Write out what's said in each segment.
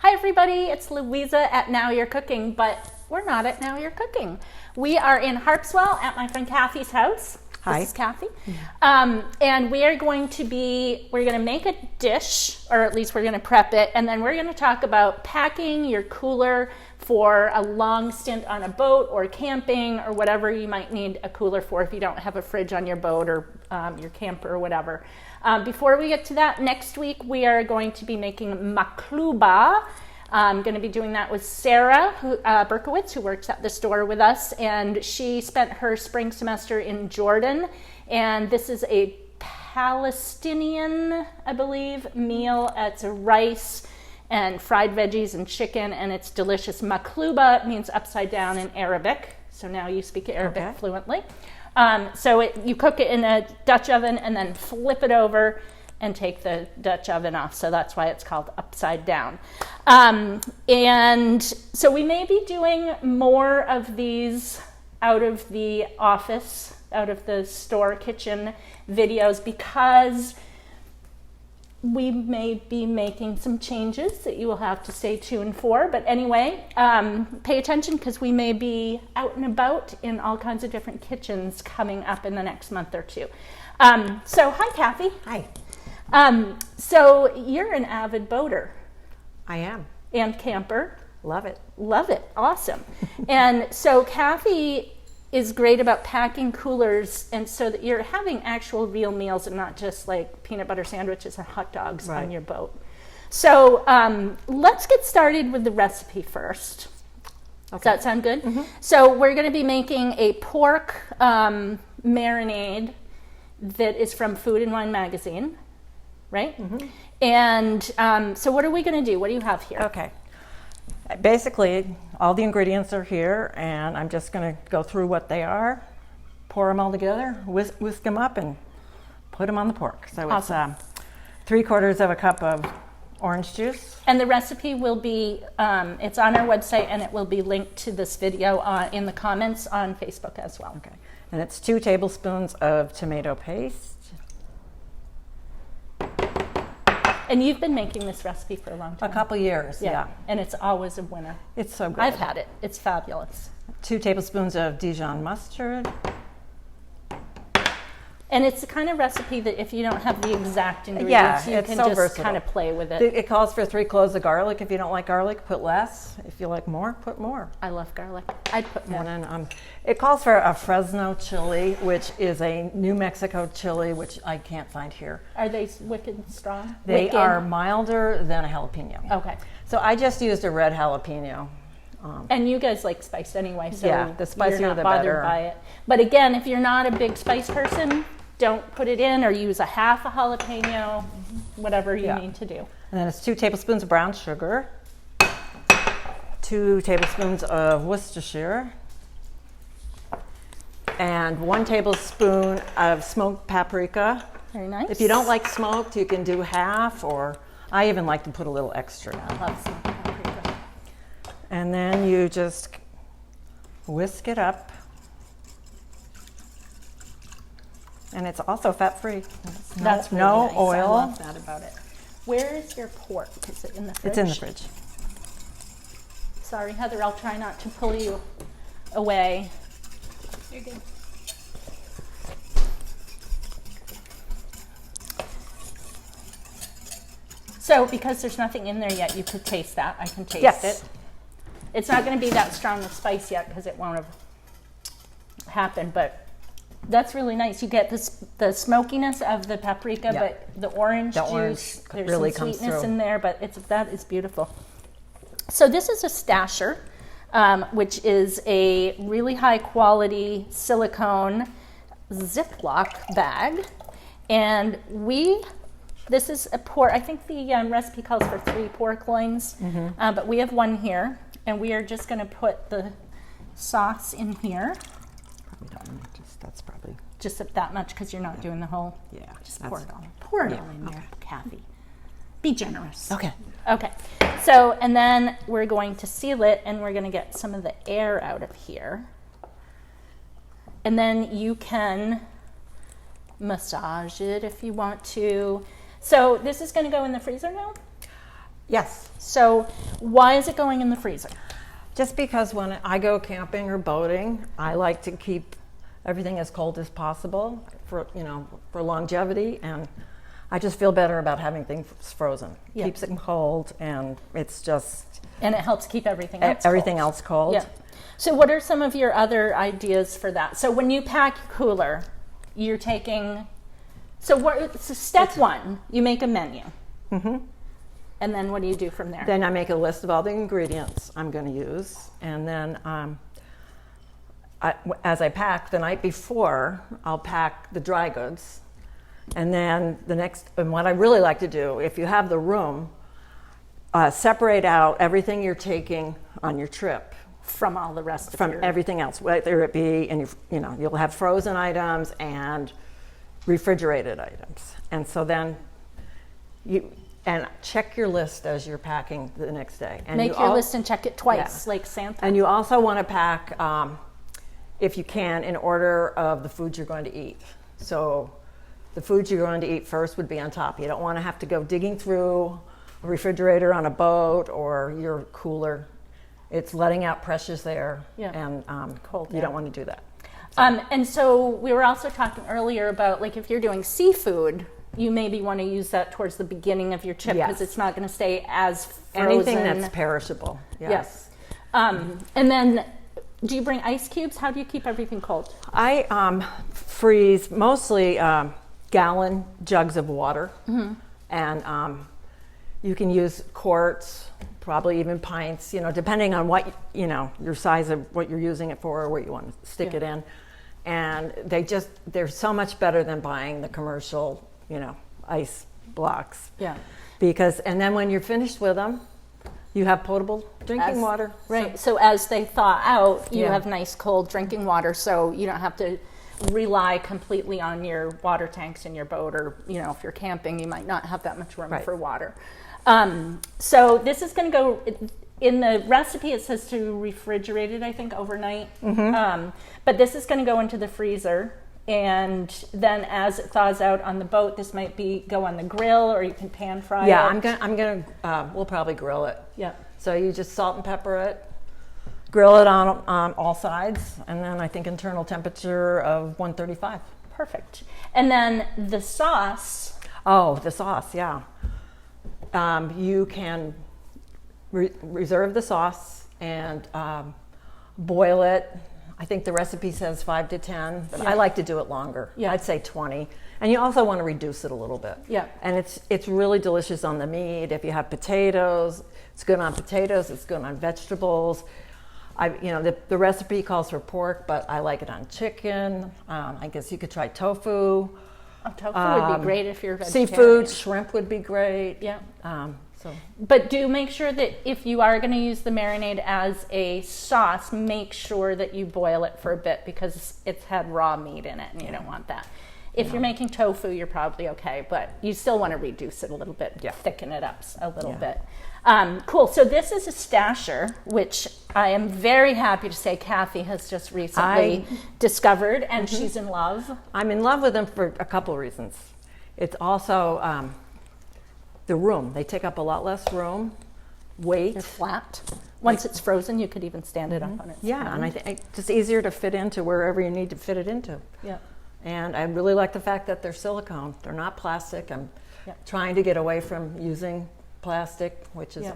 Hi everybody, it's Louisa at Now You're Cooking, but we're not at Now You're Cooking. We are in Harpswell at my friend Kathy's house. Hi. This is Kathy. And we're going to make a dish, or at least we're going to prep it, and then we're going to talk about packing your cooler for a long stint on a boat or camping or whatever you might need a cooler for if you don't have a fridge on your boat or your camper or whatever. Before we get to that, next week we are going to be making makluba. I'm going to be doing that with Sarah Berkowitz, who works at the store with us, and she spent her spring semester in Jordan, and this is a Palestinian, I believe, meal. It's rice and fried veggies and chicken, and it's delicious. Makluba means upside down in Arabic, so now you speak Arabic fluently. You cook it in a Dutch oven and then flip it over and take the Dutch oven off. So that's why it's called upside down. And so we may be doing more of these out of the office, out of the store kitchen videos, because we may be making some changes that you will have to stay tuned for. But anyway, pay attention because we may be out and about in all kinds of different kitchens coming up in the next month or two. So hi, Kathy. Hi. So you're an avid boater. I am. And camper. Love it. Love it. Awesome. And so Kathy is great about packing coolers, and so that you're having actual real meals and not just like peanut butter sandwiches and hot dogs on your boat. So let's get started with the recipe first. Okay. Does that sound good? Mm-hmm. So we're going to be making a pork marinade that is from Food and Wine Magazine, right? Mm-hmm. And so what are we going to do? What do you have here? Okay. Basically, all the ingredients are here, and I'm just going to go through what they are, pour them all together, whisk them up, and put them on the pork. So awesome. It's 3/4 cup of orange juice. And the recipe will be, it's on our website, and it will be linked to this video in the comments on Facebook as well. Okay. And it's 2 tablespoons of tomato paste. And you've been making this recipe for a long time. A couple years, yeah. And it's always a winner. It's so good. I've had it. It's fabulous. 2 tablespoons of Dijon mustard. And it's the kind of recipe that if you don't have the exact ingredients, you can just versatile. Kind of play with it. It calls for 3 cloves of garlic. If you don't like garlic, put less. If you like more, put more. I love garlic. I'd put more. And then it calls for a Fresno chili, which is a New Mexico chili, which I can't find here. Are they wicked strong? They are milder than a jalapeno. Okay. So I just used a red jalapeno. And you guys like spice anyway, so yeah, the spicier you're not the bothered better. by it. But again, if you're not a big spice person, don't put it in, or use a half a jalapeno, whatever you need to do. And then it's 2 tablespoons of brown sugar, 2 tablespoons of Worcestershire, and 1 tablespoon of smoked paprika. Very nice. If you don't like smoked, you can do half, or I even like to put a little extra. I love smoked paprika. And then you just whisk it up. And it's also fat-free. That's really no nice. oil. I love that about it. Where is your pork? Is it in the fridge? It's in the fridge. Sorry, Heather, I'll try not to pull you away. You're good. So, because there's nothing in there yet, you could taste that. I can taste it. It's not going to be that strong of spice yet because it won't have happened, but that's really nice. You get the smokiness of the paprika, but the orange juice, there's really some comes sweetness through. in there, but that is beautiful. So this is a stasher, which is a really high quality silicone Ziploc bag. And this is a pork, I think the recipe calls for 3 pork loins, but we have 1 here, and we are just going to put the sauce in here. That's probably just that much because you're not doing the whole. Yeah, just pour it all. Pour it all in there, Kathy. Be generous. Okay. Okay. So, and then we're going to seal it, and we're going to get some of the air out of here. And then you can massage it if you want to. So this is going to go in the freezer now? Yes. So why is it going in the freezer? Just because when I go camping or boating, I like to keep everything as cold as possible for longevity, and I just feel better about having things frozen. Yeah. Keeps it cold, and it's just... And it helps keep everything else cold. Yeah. So what are some of your other ideas for that? So when you pack your cooler, you're taking... So step one, you make a menu. Mm-hmm. And then what do you do from there? Then I make a list of all the ingredients I'm going to use, and then as I pack the night before, I'll pack the dry goods, and then and what I really like to do, if you have the room, separate out everything you're taking on your trip from all the rest from everything else, whether it be, and you'll have frozen items and refrigerated items, and so then and check your list as you're packing the next day. And make your list and check it twice, like Santa. And you also want to pack, if you can, in order of the foods you're going to eat. So the foods you're going to eat first would be on top. You don't want to have to go digging through a refrigerator on a boat or your cooler. It's letting out pressures there, and cold. You don't want to do that. And so we were also talking earlier about, like, if you're doing seafood, you maybe want to use that towards the beginning of your trip because it's not going to stay as frozen. Anything that's perishable. Yes. And then, do you bring ice cubes? How do you keep everything cold? I freeze mostly gallon jugs of water, and you can use quarts, probably even pints. Depending on what your size of what you're using it for, or where you want to stick it in. And they're so much better than buying the commercial ice blocks. Yeah. And then when you're finished with them, you have potable drinking water. Right. So as they thaw out, you have nice cold drinking water, so you don't have to rely completely on your water tanks in your boat, or if you're camping, you might not have that much room for water. So this is going to go in the recipe. It says to refrigerate it, I think, overnight. Mm-hmm. But this is going to go into the freezer. And then as it thaws out on the boat, this might go on the grill, or you can pan fry it. Yeah, we'll probably grill it. Yeah. So you just salt and pepper it, grill it on all sides, and then I think internal temperature of 135. Perfect. And then the sauce. Oh, the sauce, yeah. You can reserve the sauce and boil it. I think the recipe says 5 to 10, but I like to do it longer. Yeah. I'd say 20. And you also want to reduce it a little bit. Yeah. And it's really delicious on the meat. If you have potatoes, it's good on potatoes. It's good on vegetables. The recipe calls for pork, but I like it on chicken. I guess you could try tofu. Tofu would be great if you're vegetarian. Seafood, shrimp would be great. Yeah. So. But do make sure that if you are going to use the marinade as a sauce, make sure that you boil it for a bit, because it's had raw meat in it, and you don't want that. If you're making tofu, you're probably okay, but you still want to reduce it a little bit, thicken it up a little bit. Cool. So this is a stasher, which I am very happy to say Kathy has just recently discovered, and she's in love. I'm in love with them for a couple of reasons. It's also the room. They take up a lot less room, weight. They're flat. Once it's frozen, you could even stand it up on its own. And I think it's just easier to fit into wherever you need to fit it into. Yeah. And I really like the fact that they're silicone. They're not plastic. I'm trying to get away from using plastic, which is...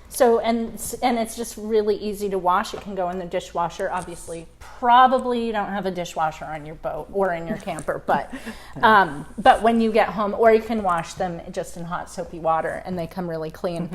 So, and it's just really easy to wash. It can go in the dishwasher. Obviously, probably you don't have a dishwasher on your boat or in your camper, but when you get home, or you can wash them just in hot soapy water, and they come really clean.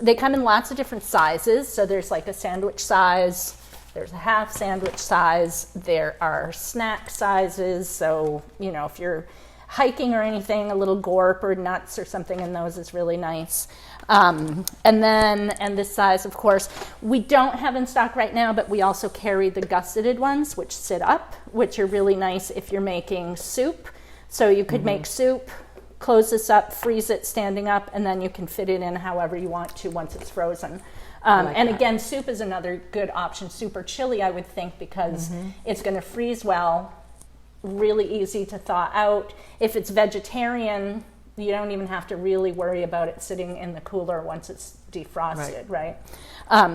They come in lots of different sizes. So there's like a sandwich size, there's a half sandwich size, there are snack sizes. So, if you're hiking or anything, a little gorp or nuts or something in those is really nice. And this size, of course, we don't have in stock right now, but we also carry the gusseted ones, which sit up, which are really nice if you're making soup. So you could make soup, close this up, freeze it standing up, and then you can fit it in however you want to once it's frozen. Again, soup is another good option. Soup or chili, I would think, because it's going to freeze well, really easy to thaw out. If it's vegetarian, You don't even have to really worry about it sitting in the cooler once it's defrosted, right?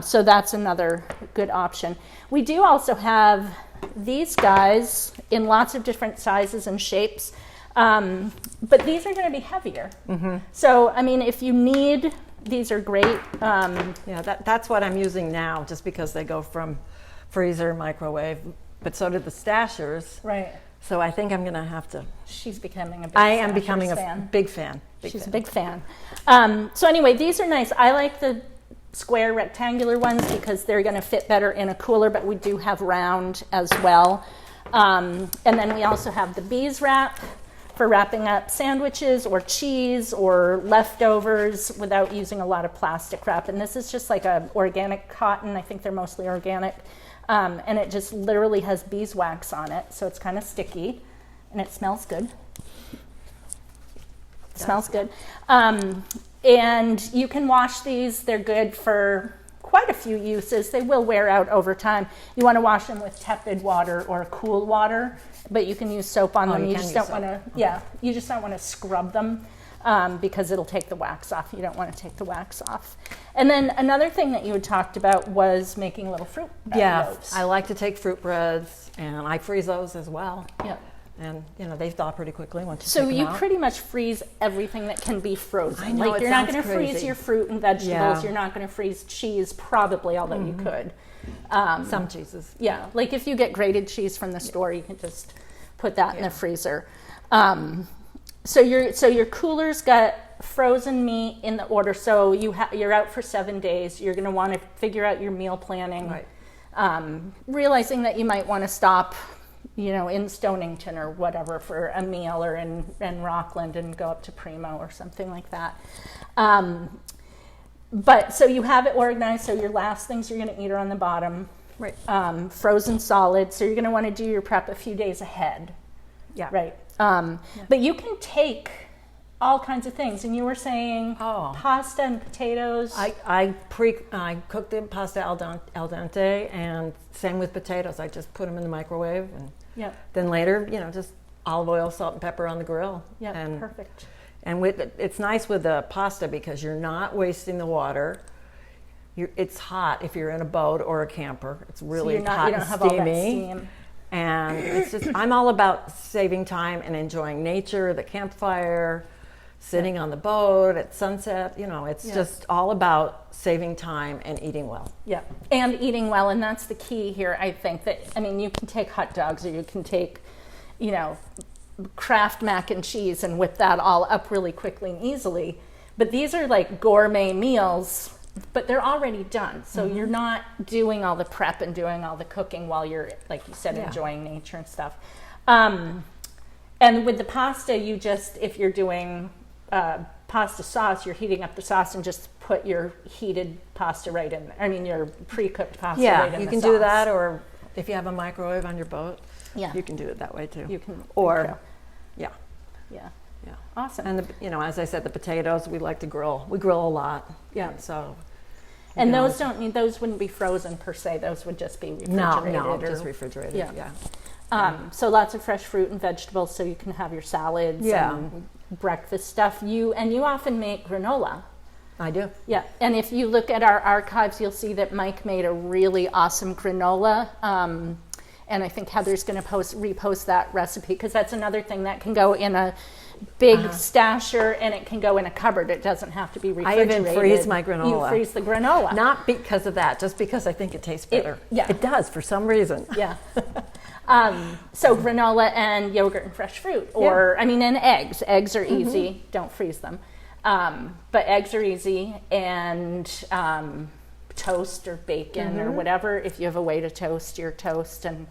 So that's another good option. We do also have these guys in lots of different sizes and shapes, but these are going to be heavier. So, I mean, if you need, these are great. Yeah, that's what I'm using now, just because they go from freezer, microwave, but so did the Stashers. Right. So I think I'm going to have to. She's becoming a big I am becoming fan. a big fan. She's a big fan. So anyway, these are nice. I like the square rectangular ones because they're going to fit better in a cooler, but we do have round as well. And then we also have the bees wrap for wrapping up sandwiches or cheese or leftovers without using a lot of plastic wrap. And this is just like a organic cotton. I think they're mostly organic. And it just literally has beeswax on it, so it's kind of sticky, and it smells good. It smells good. And you can wash these. They're good for quite a few uses. They will wear out over time. You want to wash them with tepid water or cool water, but you can use soap on them. You just don't want to. Yeah, you just don't want to scrub them. Because it'll take the wax off. You don't want to take the wax off. And then another thing that you had talked about was making little fruit loaves. I like to take fruit breads, and I freeze those as well. Yep. And, they thaw pretty quickly once you So take them you out. pretty much freeze everything that can be frozen. I know, like it you're not sounds going to freeze crazy. your fruit and vegetables. Yeah. You're not going to freeze cheese, probably, although you could. Some cheeses. Yeah, like if you get grated cheese from the store, you can just put that in the freezer. So your cooler's got frozen meat in the order. So you're out for 7 days. You're going to want to figure out your meal planning. Right. Realizing that you might want to stop, in Stonington or whatever for a meal, or in Rockland and go up to Primo or something like that. But so you have it organized. So your last things you're going to eat are on the bottom. Right. Frozen solid. So you're going to want to do your prep a few days ahead. Yeah. Right. But you can take all kinds of things. And you were saying pasta and potatoes. I cook the pasta al dente, and same with potatoes. I just put them in the microwave, and then later, just olive oil, salt, and pepper on the grill. Yeah, and perfect. And it's nice with the pasta because you're not wasting the water. It's hot if you're in a boat or a camper. It's really hot and steamy. All that steam. And it's just, I'm all about saving time and enjoying nature, the campfire, sitting on the boat at sunset. It's just all about saving time and eating well. Yeah, and eating well, and that's the key here, I think. You can take hot dogs, or you can take, Kraft mac and cheese and whip that all up really quickly and easily. But these are like gourmet meals, but they're already done. So you're not doing all the prep and doing all the cooking while you're, like you said, enjoying nature and stuff. And with the pasta, if you're doing pasta sauce, you're heating up the sauce and just put your heated pasta right in there. your pre-cooked pasta right in the sauce. Yeah, you can do that, or if you have a microwave on your boat, yeah, you can do it that way too. You can, yeah. Awesome. And as I said, the potatoes we like to grill. We grill a lot. Yeah. And those wouldn't be frozen per se. Those would just be refrigerated. No, just refrigerated. Yeah. So lots of fresh fruit and vegetables, so you can have your salads and breakfast stuff. You often make granola. I do. Yeah, and if you look at our archives, you'll see that Mike made a really awesome granola. And I think Heather's going to repost that recipe, because that's another thing that can go in a big stasher, and it can go in a cupboard. It doesn't have to be refrigerated. I even freeze my granola. You freeze the granola. Not because of that, just because I think it tastes better. It does for some reason. Yeah. So granola and yogurt and fresh fruit, and eggs. Eggs are easy. Don't freeze them. But eggs are easy, and toast or bacon or whatever, if you have a way to toast your toast. And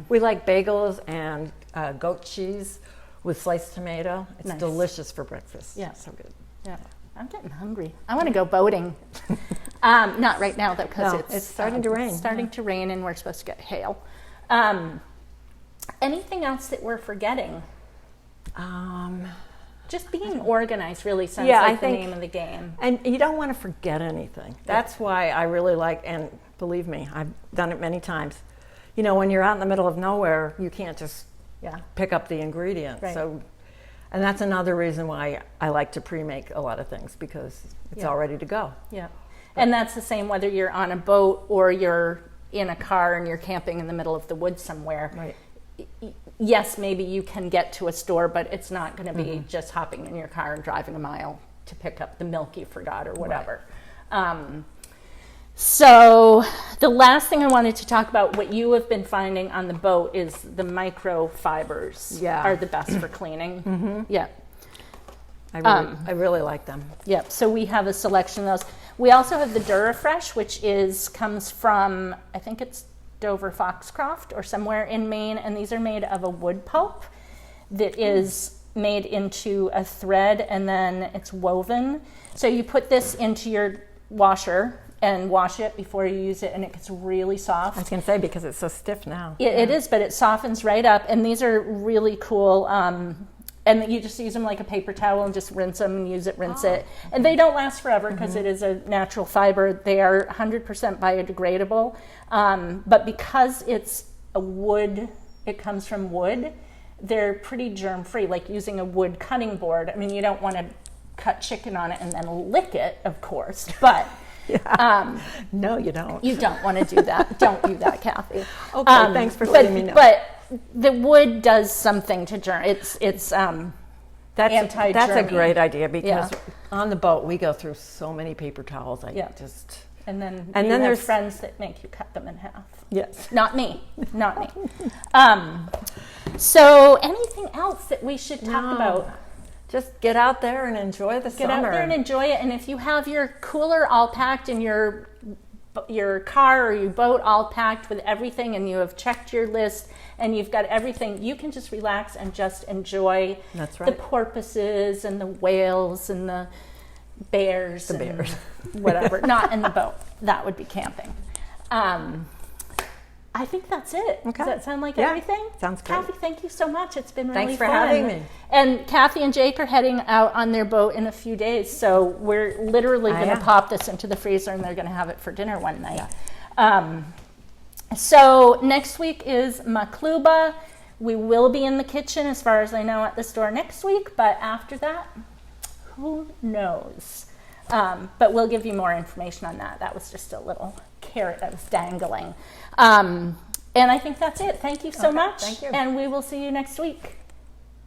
we like bagels and goat cheese with sliced tomato. It's delicious for breakfast. Yeah, so good. Yeah, I'm getting hungry. I want to go boating. Not right now though, because it's starting to rain. It's starting to rain, and we're supposed to get hail. Anything else that we're forgetting? Just being organized really sounds like the name of the game. And you don't want to forget anything. That's why I really like, and believe me, I've done it many times. When you're out in the middle of nowhere, you can't just pick up the ingredients. Right. So And that's another reason why I like to pre-make a lot of things, because it's all ready to go. Yeah. And that's the same whether you're on a boat or you're in a car and you're camping in the middle of the woods somewhere. Right. Yes, maybe you can get to a store, but it's not going to be just hopping in your car and driving a mile to pick up the milk you forgot or whatever. Right. So the last thing I wanted to talk about, what you have been finding on the boat, is the microfibers are the best for cleaning. Yeah. I really like them. Yep. So we have a selection of those. We also have the Durafresh, which comes from, I think it's Dover Foxcroft or somewhere in Maine, and these are made of a wood pulp that is made into a thread, and then it's woven. So you put this into your washer and wash it before you use it, and it gets really soft. I was going to say, because it's so stiff now. It is, but it softens right up, and these are really cool. And you just use them like a paper towel and just rinse them and use it, rinse it. And they don't last forever because it is a natural fiber. They are 100% biodegradable. But because it's a wood, it comes from wood, they're pretty germ-free, like using a wood cutting board. I mean, you don't want to cut chicken on it and then lick it, of course, but... no, you don't. You don't want to do that. Don't do that, Kathy. Okay, thanks for letting me know. But the wood does something to germ. It's anti-germy. That's a great idea, because on the boat we go through so many paper towels. And then there's friends that make you cut them in half. Yes. Not me. So anything else that we should talk about? Just get out there and enjoy the summer. Get out there and enjoy it. And if you have your cooler all packed and your car or your boat all packed with everything, and you have checked your list and you've got everything, you can just relax and just enjoy the porpoises and the whales and the bears. Whatever. Not in the boat. That would be camping. I think that's it. Okay. Does that sound like everything? Sounds good. Kathy, thank you so much. It's been really fun. Thanks for having me. And Kathy and Jake are heading out on their boat in a few days, so we're literally going to pop this into the freezer, and they're going to have it for dinner one night. So next week is Makluba. We will be in the kitchen, as far as I know, at the store next week, but after that, who knows? But we'll give you more information on that. That was just a little carrot I was dangling. And I think that's it. Thank you so much. Thank you. And we will see you next week.